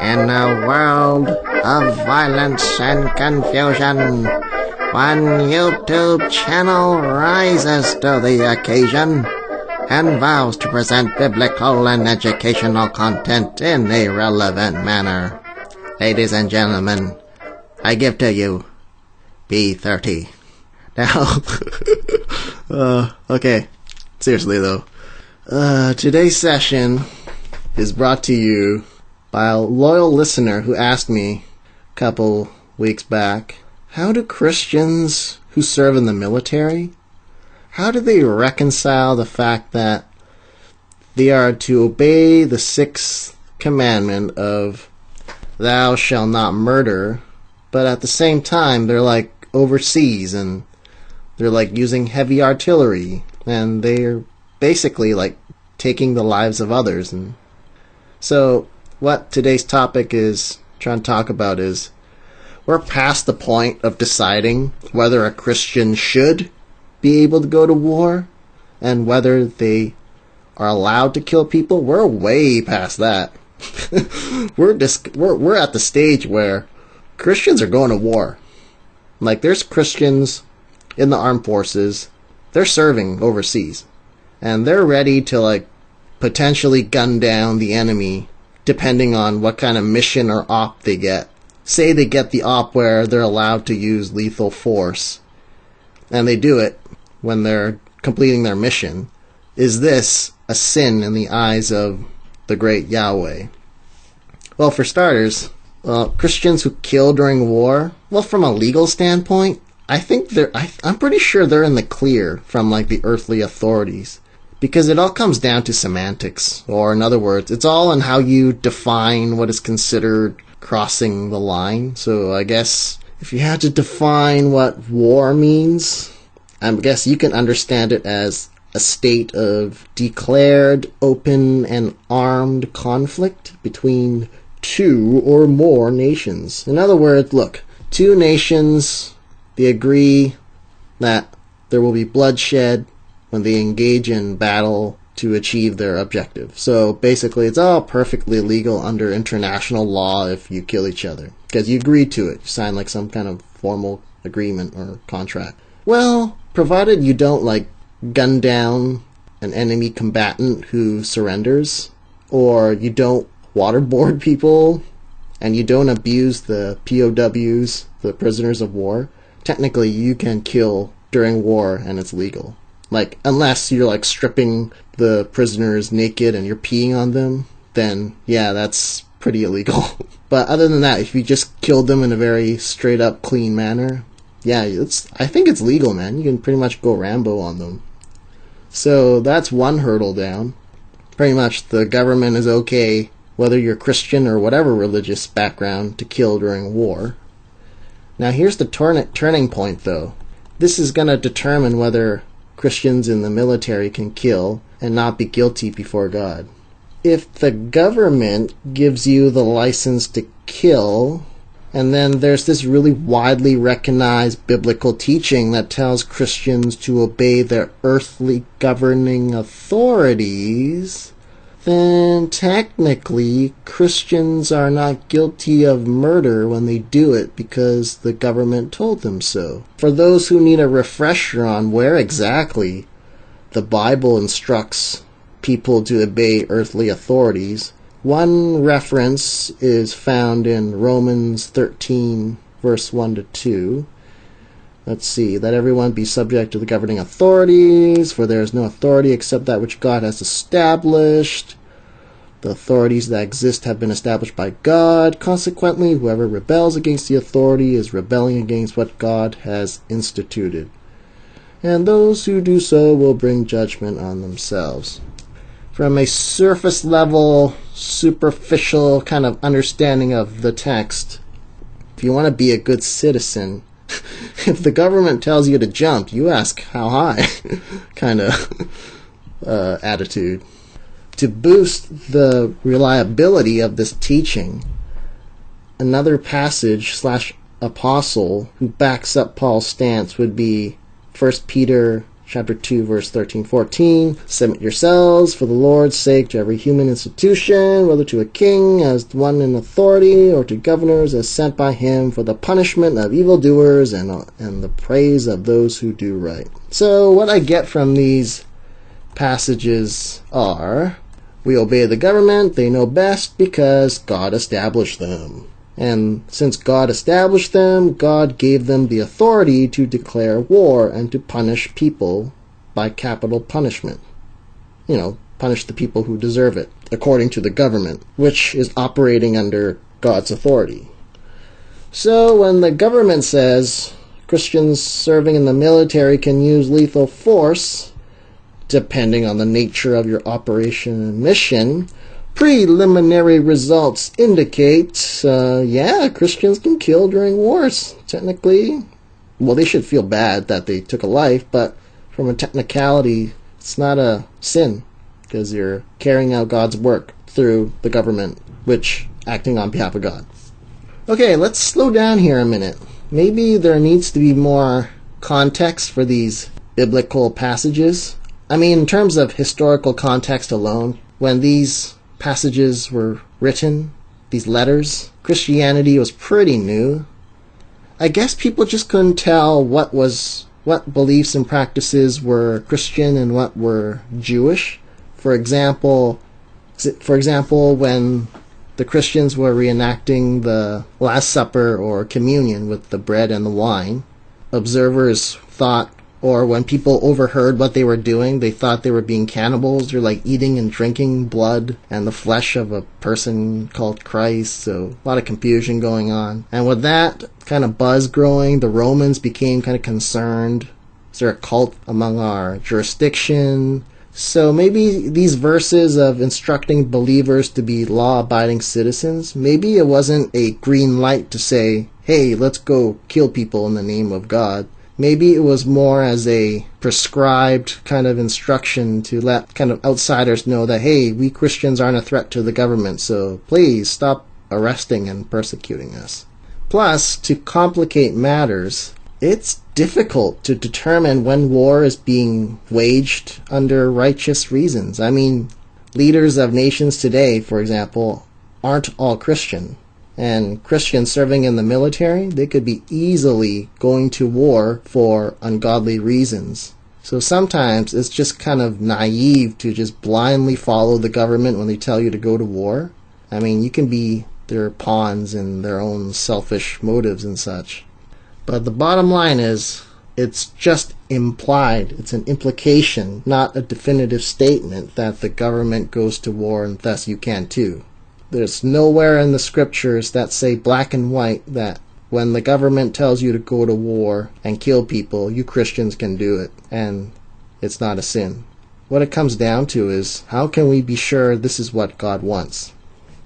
In a world of violence and confusion, one YouTube channel rises to the occasion and vows to present biblical and educational content in a relevant manner. Ladies and gentlemen, I give to you B30. Now, okay, seriously though, today's session is brought to you by a loyal listener who asked me a couple weeks back, how do Christians who serve in the military, how do they reconcile the fact that they are to obey the sixth commandment of thou shalt not murder, but at the same time they're like overseas and they're like using heavy artillery and they're basically like taking the lives of others. And so what today's topic is trying to talk about is we're past the point of deciding whether a Christian should be able to go to war and whether they are allowed to kill people. We're way past that. we're at the stage where Christians are going to war. Like, there's Christians in the armed forces, they're serving overseas, and they're ready to like potentially gun down the enemy depending on what kind of mission or op they get. Say they get the op where they're allowed to use lethal force, and they do it when they're completing their mission. Is this a sin in the eyes of the great Yahweh? Well, for starters, Christians who kill during war, well, from a legal standpoint, I think I'm pretty sure they're in the clear from like the earthly authorities, because it all comes down to semantics, or in other words, it's all in how you define what is considered crossing the line. So I guess if you had to define what war means, I guess you can understand it as a state of declared, open, and armed conflict between two or more nations. In other words, look, two nations, they agree that there will be bloodshed when they engage in battle to achieve their objective. So basically, it's all perfectly legal under international law if you kill each other, because you agreed to it. You sign like some kind of formal agreement or contract. Well, provided you don't like gun down an enemy combatant who surrenders, or you don't waterboard people, and you don't abuse the POWs, the prisoners of war, technically you can kill during war and it's legal. Like, unless you're like stripping the prisoners naked and you're peeing on them, then yeah, that's pretty illegal. But other than that, if you just killed them in a very straight up clean manner, yeah, I think it's legal, man. You can pretty much go Rambo on them. So that's one hurdle down. Pretty much the government is okay, whether you're Christian or whatever religious background, to kill during war. Now here's the turning point though. This is going to determine whether Christians in the military can kill and not be guilty before God. If the government gives you the license to kill, and then there's this really widely recognized biblical teaching that tells Christians to obey their earthly governing authorities, then technically Christians are not guilty of murder when they do it because the government told them so. For those who need a refresher on where exactly the Bible instructs people to obey earthly authorities, one reference is found in Romans 13, verse 1 to 2. Let's see. Let everyone be subject to the governing authorities, for there is no authority except that which God has established. The authorities that exist have been established by God. Consequently, whoever rebels against the authority is rebelling against what God has instituted. And those who do so will bring judgment on themselves. From a surface level, superficial kind of understanding of the text, if you want to be a good citizen, if the government tells you to jump, you ask how high kind of attitude. To boost the reliability of this teaching, another passage / apostle who backs up Paul's stance would be 1 Peter chapter 2, verse 13-14. Submit yourselves for the Lord's sake to every human institution, whether to a king as one in authority, or to governors as sent by him, for the punishment of evildoers and the praise of those who do right. So what I get from these passages are, we obey the government, they know best because God established them. And since God established them, God gave them the authority to declare war and to punish people by capital punishment. Punish the people who deserve it, according to the government, which is operating under God's authority. So when the government says Christians serving in the military can use lethal force, depending on the nature of your operation and mission, preliminary results indicate, Christians can kill during wars. Technically, well, they should feel bad that they took a life, but from a technicality, it's not a sin, because you're carrying out God's work through the government, which acting on behalf of God. Okay, let's slow down here a minute. Maybe there needs to be more context for these biblical passages. I mean, in terms of historical context alone, when these passages were written, these letters, Christianity was pretty new. I guess people just couldn't tell what beliefs and practices were Christian and what were Jewish. For example, when the Christians were reenacting the Last Supper or communion with the bread and the wine, observers thought, or when people overheard what they were doing, they thought they were being cannibals. They're like eating and drinking blood and the flesh of a person called Christ. So a lot of confusion going on. And with that kind of buzz growing, the Romans became kind of concerned. Is there a cult among our jurisdiction? So maybe these verses of instructing believers to be law-abiding citizens, maybe it wasn't a green light to say, hey, let's go kill people in the name of God. Maybe it was more as a prescribed kind of instruction to let kind of outsiders know that, hey, we Christians aren't a threat to the government, so please stop arresting and persecuting us. Plus, to complicate matters, it's difficult to determine when war is being waged under righteous reasons. I mean, leaders of nations today, for example, aren't all Christian. And Christians serving in the military, they could be easily going to war for ungodly reasons. So sometimes it's just kind of naive to just blindly follow the government when they tell you to go to war. I mean, you can be their pawns in their own selfish motives and such. But the bottom line is, it's just implied. It's an implication, not a definitive statement that the government goes to war and thus you can too. There's nowhere in the scriptures that say black and white that when the government tells you to go to war and kill people, you Christians can do it, and it's not a sin. What it comes down to is, how can we be sure this is what God wants?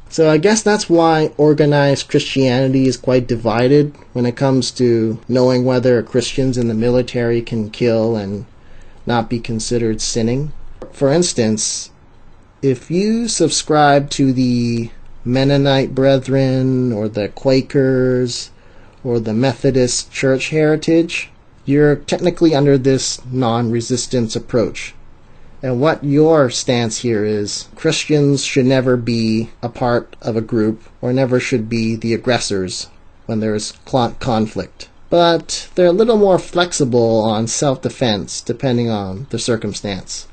So I guess that's why organized Christianity is quite divided when it comes to knowing whether Christians in the military can kill and not be considered sinning. For instance, if you subscribe to the Mennonite Brethren or the Quakers or the Methodist Church heritage, you're technically under this non-resistance approach. And what your stance here is, Christians should never be a part of a group or never should be the aggressors when there's conflict. But they're a little more flexible on self-defense depending on the circumstance.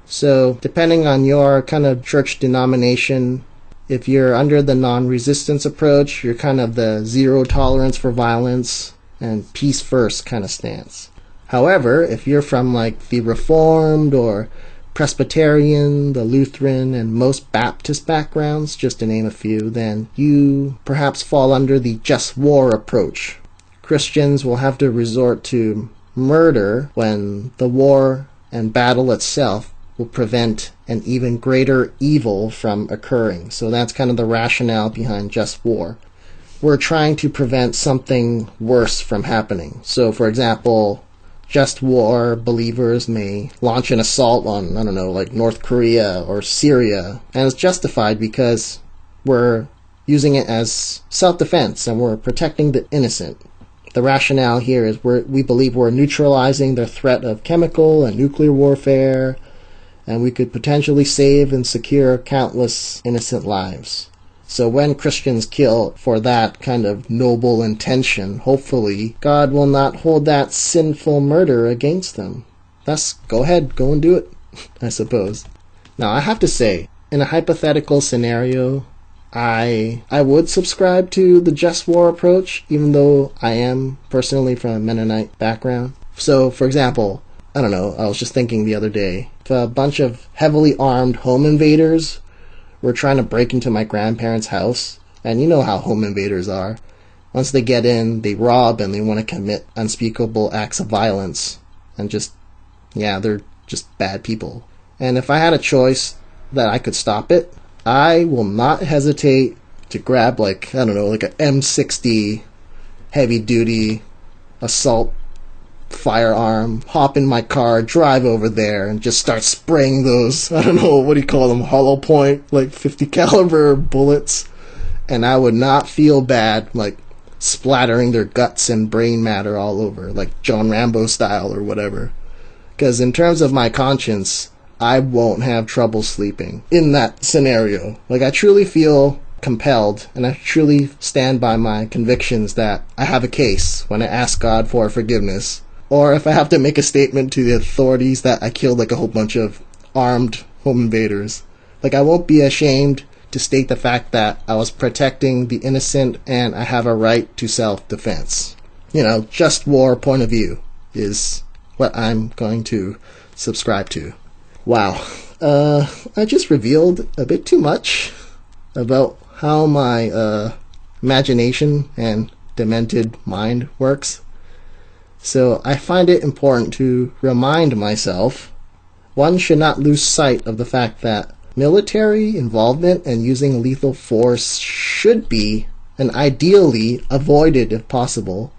So, depending on your kind of church denomination, if you're under the non-resistance approach, you're kind of the zero tolerance for violence and peace first kind of stance. However, if you're from like the Reformed or Presbyterian, the Lutheran, and most Baptist backgrounds, just to name a few, then you perhaps fall under the just war approach. Christians will have to resort to murder when the war and battle itself will prevent an even greater evil from occurring. So that's kind of the rationale behind just war. We're trying to prevent something worse from happening. So, for example, just war believers may launch an assault on, like North Korea or Syria, and it's justified because we're using it as self-defense and we're protecting the innocent. the rationale here is we believe we're neutralizing the threat of chemical and nuclear warfare, and we could potentially save and secure countless innocent lives. So when Christians kill for that kind of noble intention, hopefully God will not hold that sinful murder against them. Thus, go ahead, go and do it, I suppose. Now, I have to say, in a hypothetical scenario, I would subscribe to the just war approach, even though I am personally from a Mennonite background. So, for example, I don't know, I was just thinking the other day, if a bunch of heavily armed home invaders were trying to break into my grandparents' house, and you know how home invaders are. Once they get in, they rob and they want to commit unspeakable acts of violence, and they're just bad people. And if I had a choice that I could stop it, I will not hesitate to grab like an M60 heavy-duty assault firearm, hop in my car, drive over there, and just start spraying those, hollow point, like 50 caliber bullets. And I would not feel bad, like, splattering their guts and brain matter all over, like John Rambo style or whatever. Because in terms of my conscience, I won't have trouble sleeping in that scenario. Like, I truly feel compelled, and I truly stand by my convictions that I have a case when I ask God for forgiveness. Or if I have to make a statement to the authorities that I killed like a whole bunch of armed home invaders. Like, I won't be ashamed to state the fact that I was protecting the innocent and I have a right to self-defense. Just war point of view is what I'm going to subscribe to. Wow. I just revealed a bit too much about how my imagination and demented mind works. So I find it important to remind myself one should not lose sight of the fact that military involvement and using lethal force should be, and ideally avoided if possible,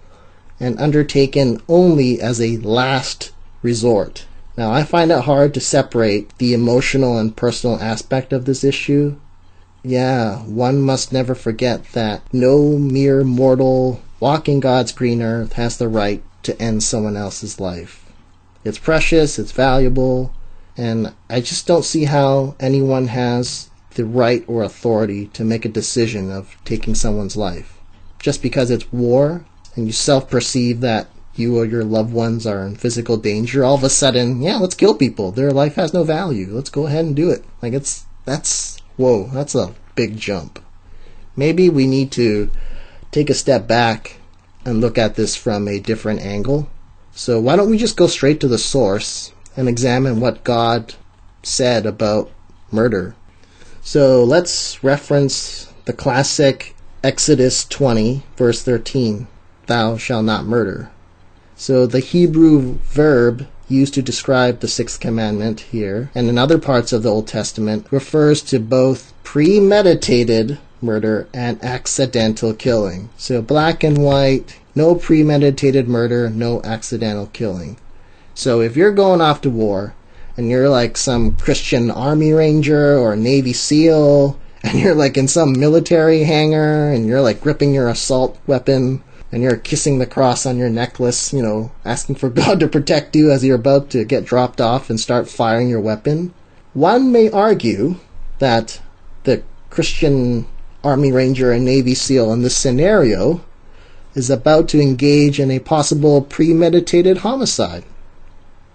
and undertaken only as a last resort. Now, I find it hard to separate the emotional and personal aspect of this issue. Yeah, one must never forget that no mere mortal walking God's green earth has the right to end someone else's life. It's precious, it's valuable, and I just don't see how anyone has the right or authority to make a decision of taking someone's life. Just because it's war, and you self-perceive that you or your loved ones are in physical danger, all of a sudden, let's kill people. Their life has no value. Let's go ahead and do it. That's a big jump. Maybe we need to take a step back and look at this from a different angle. So why don't we just go straight to the source and examine what God said about murder? So let's reference the classic Exodus 20, verse 13, "Thou shalt not murder." So the Hebrew verb used to describe the sixth commandment here, and in other parts of the Old Testament, refers to both premeditated murder and accidental killing. So black and white, no premeditated murder, no accidental killing. So if you're going off to war, and you're like some Christian Army Ranger or Navy SEAL, and you're like in some military hangar, and you're like gripping your assault weapon, and you're kissing the cross on your necklace, asking for God to protect you as you're about to get dropped off and start firing your weapon, one may argue that the Christian Army Ranger and Navy SEAL in this scenario is about to engage in a possible premeditated homicide.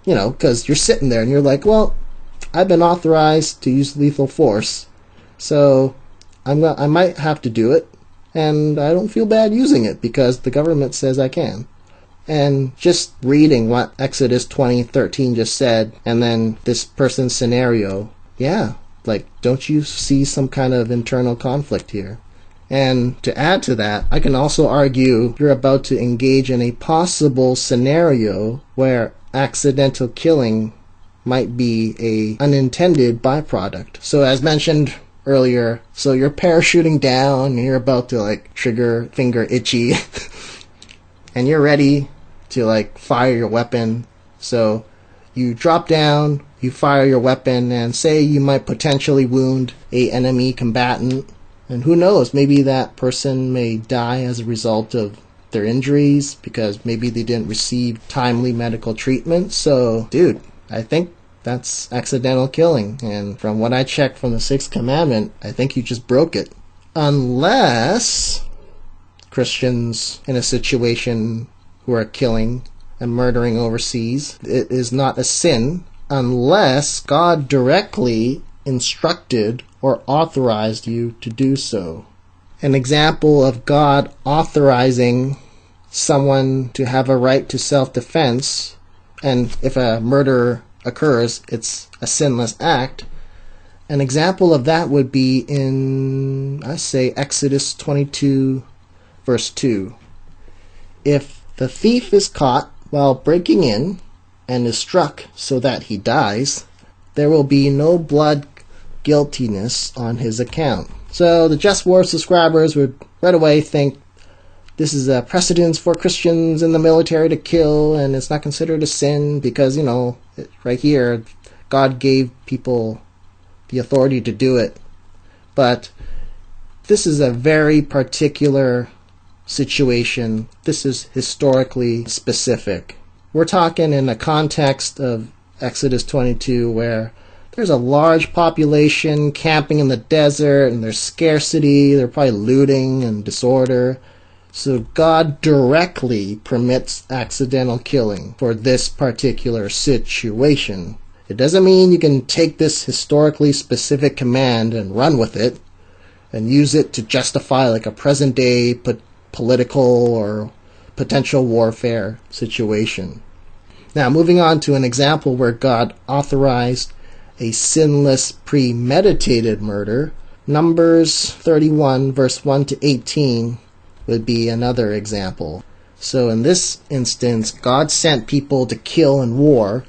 Because you're sitting there and you're like, well, I've been authorized to use lethal force, so I might have to do it, and I don't feel bad using it because the government says I can. And just reading what Exodus 20:13 just said, and then this person's scenario, don't you see some kind of internal conflict here? And to add to that, I can also argue you're about to engage in a possible scenario where accidental killing might be a unintended byproduct. So as mentioned earlier, so you're parachuting down and you're about to trigger finger itchy and you're ready to fire your weapon. So you drop down, you fire your weapon, and say you might potentially wound a enemy combatant, and who knows, maybe that person may die as a result of their injuries because maybe they didn't receive timely medical treatment. So, dude, I think that's accidental killing. And from what I checked from the Sixth Commandment, I think you just broke it. Unless Christians in a situation who are killing and murdering overseas, it is not a sin unless God directly instructed or authorized you to do so. An example of God authorizing someone to have a right to self-defense, and if a murder occurs, it's a sinless act. An example of that would be in, I say, Exodus 22, verse 2. If the thief is caught while breaking in and is struck so that he dies, there will be no blood guiltiness on his account. So the Just War subscribers would right away think this is a precedence for Christians in the military to kill, and it's not considered a sin because, right here, God gave people the authority to do it. But this is a very particular situation. This is historically specific. We're talking in the context of Exodus 22 where there's a large population camping in the desert and there's scarcity, they're probably looting and disorder. So God directly permits accidental killing for this particular situation. It doesn't mean you can take this historically specific command and run with it and use it to justify like a present day political or potential warfare situation. Now, moving on to an example where God authorized a sinless premeditated murder, Numbers 31 verse 1 to 18 would be another example. So in this instance, God sent people to kill in war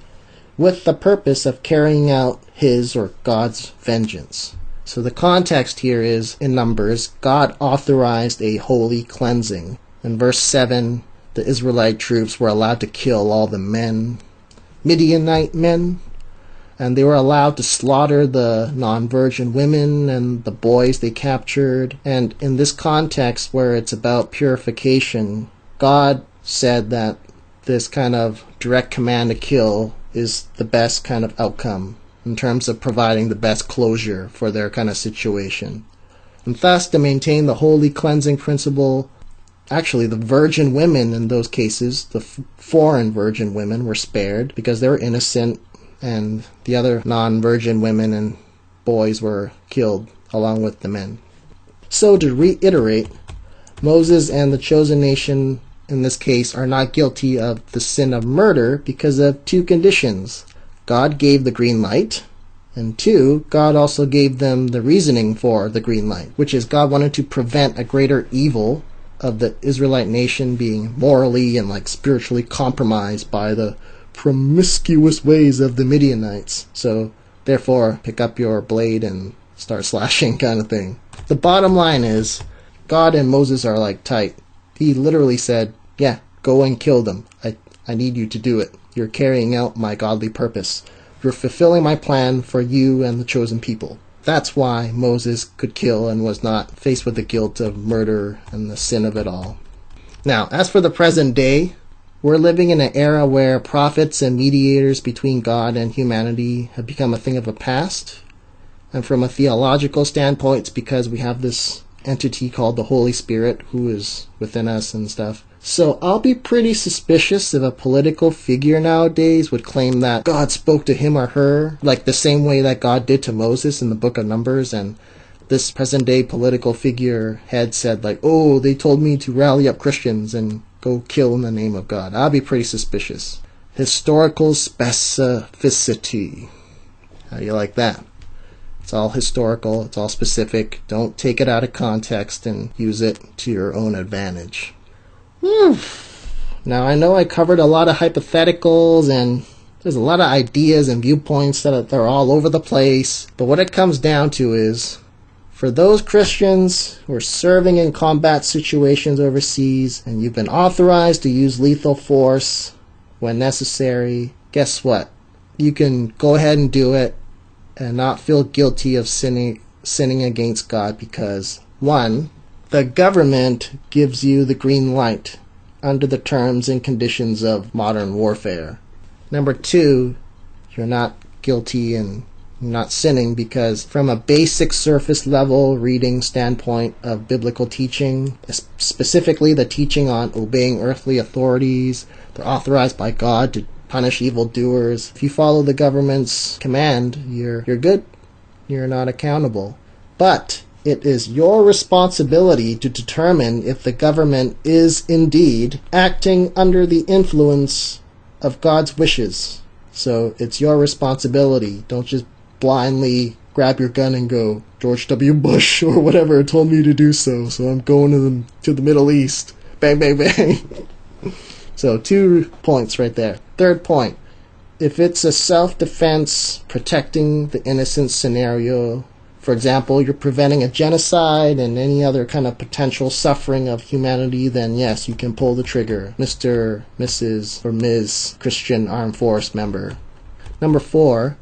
with the purpose of carrying out his or God's vengeance. So the context here is, in Numbers, God authorized a holy cleansing. In verse 7, the Israelite troops were allowed to kill all the Midianite men, and they were allowed to slaughter the non-virgin women and the boys they captured. And in this context where it's about purification, God said that this kind of direct command to kill is the best kind of outcome in terms of providing the best closure for their kind of situation. And thus, to maintain the holy cleansing principle, actually the virgin women in those cases, the foreign virgin women, were spared because they were innocent, and the other non-virgin women and boys were killed along with the men. So to reiterate, Moses and the chosen nation in this case are not guilty of the sin of murder because of two conditions. God gave the green light, and two, God also gave them the reasoning for the green light, which is God wanted to prevent a greater evil of the Israelite nation being morally and spiritually compromised by the promiscuous ways of the Midianites. So therefore, pick up your blade and start slashing kind of thing. The bottom line is, God and Moses are tight. He literally said, yeah, go and kill them. I need you to do it. You're carrying out my godly purpose. You're fulfilling my plan for you and the chosen people. That's why Moses could kill and was not faced with the guilt of murder and the sin of it all. Now, as for the present day, we're living in an era where prophets and mediators between God and humanity have become a thing of the past. And from a theological standpoint, it's because we have this entity called the Holy Spirit who is within us and stuff. So I'll be pretty suspicious if a political figure nowadays would claim that God spoke to him or her like the same way that God did to Moses in the book of Numbers, and this present day political figure head said oh, they told me to rally up Christians and go kill in the name of God. I'll be pretty suspicious. Historical specificity. How do you like that? It's all historical, it's all specific. Don't take it out of context and use it to your own advantage. Now, I know I covered a lot of hypotheticals, and there's a lot of ideas and viewpoints that are all over the place. But what it comes down to is, for those Christians who are serving in combat situations overseas, and you've been authorized to use lethal force when necessary, guess what? You can go ahead and do it and not feel guilty of sinning against God because, one, the government gives you the green light under the terms and conditions of modern warfare. Number 2, you're not guilty and not sinning because from a basic surface level reading standpoint of biblical teaching, specifically the teaching on obeying earthly authorities, they're authorized by God to punish evildoers. If you follow the government's command, you're good. You're not accountable. But it is your responsibility to determine if the government is indeed acting under the influence of God's wishes. So it's your responsibility. Don't just blindly grab your gun and go, George W. Bush or whatever told me to do so I'm going to the Middle East. Bang, bang, bang. So 2 points right there. Third point, if it's a self-defense, protecting the innocent scenario, for example, you're preventing a genocide and any other kind of potential suffering of humanity, then yes, you can pull the trigger, Mr., Mrs., or Ms. Christian Armed Force member. Number 4,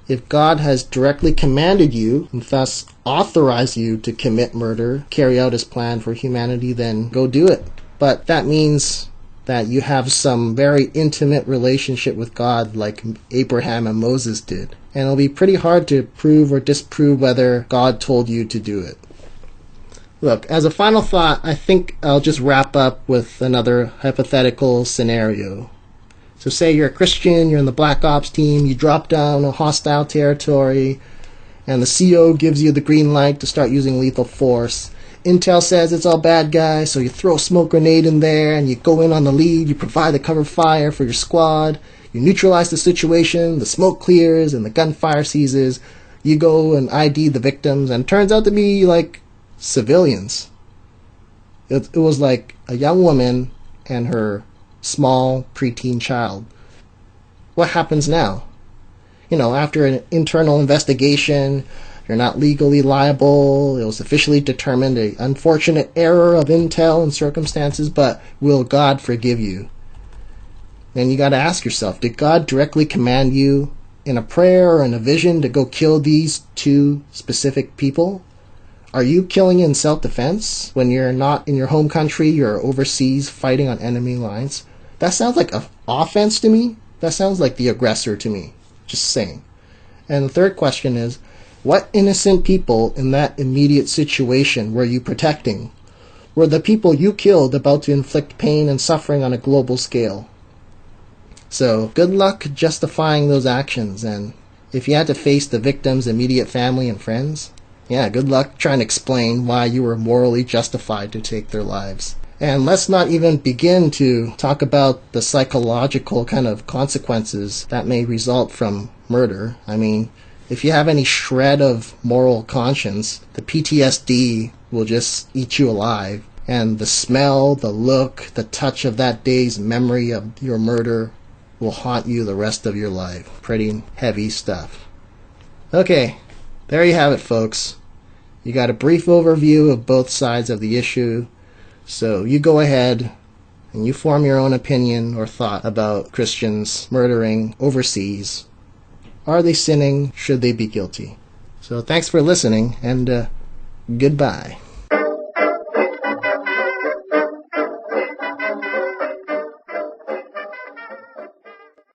if God has directly commanded you, and thus authorized you to commit murder, carry out his plan for humanity, then go do it. But that means that you have some very intimate relationship with God like Abraham and Moses did. And it'll be pretty hard to prove or disprove whether God told you to do it. Look, as a final thought, I think I'll just wrap up with another hypothetical scenario. So say you're a Christian, you're in the Black Ops team, you drop down a hostile territory, and the CO gives you the green light to start using lethal force. Intel says it's all bad guys, so you throw a smoke grenade in there, and you go in on the lead, you provide the cover fire for your squad, you neutralize the situation, the smoke clears, and the gunfire ceases. You go and ID the victims, and it turns out to be, like, civilians. It was like a young woman and her small preteen child. What happens now? After an internal investigation, you're not legally liable. It was officially determined an unfortunate error of intel and circumstances, but will God forgive you? And you got to ask yourself, did God directly command you in a prayer or in a vision to go kill these 2 specific people? Are you killing in self-defense when you're not in your home country, you're overseas fighting on enemy lines? That sounds like an offense to me. That sounds like the aggressor to me. Just saying. And the third question is, what innocent people in that immediate situation were you protecting? Were the people you killed about to inflict pain and suffering on a global scale? So, good luck justifying those actions, and if you had to face the victim's immediate family and friends, yeah, good luck trying to explain why you were morally justified to take their lives. And let's not even begin to talk about the psychological kind of consequences that may result from murder. I mean, if you have any shred of moral conscience, the PTSD will just eat you alive. And the smell, the look, the touch of that day's memory of your murder will haunt you the rest of your life. Pretty heavy stuff. Okay, there you have it, folks. You got a brief overview of both sides of the issue. So you go ahead and you form your own opinion or thought about Christians murdering overseas. Are they sinning? Should they be guilty? So thanks for listening, and goodbye.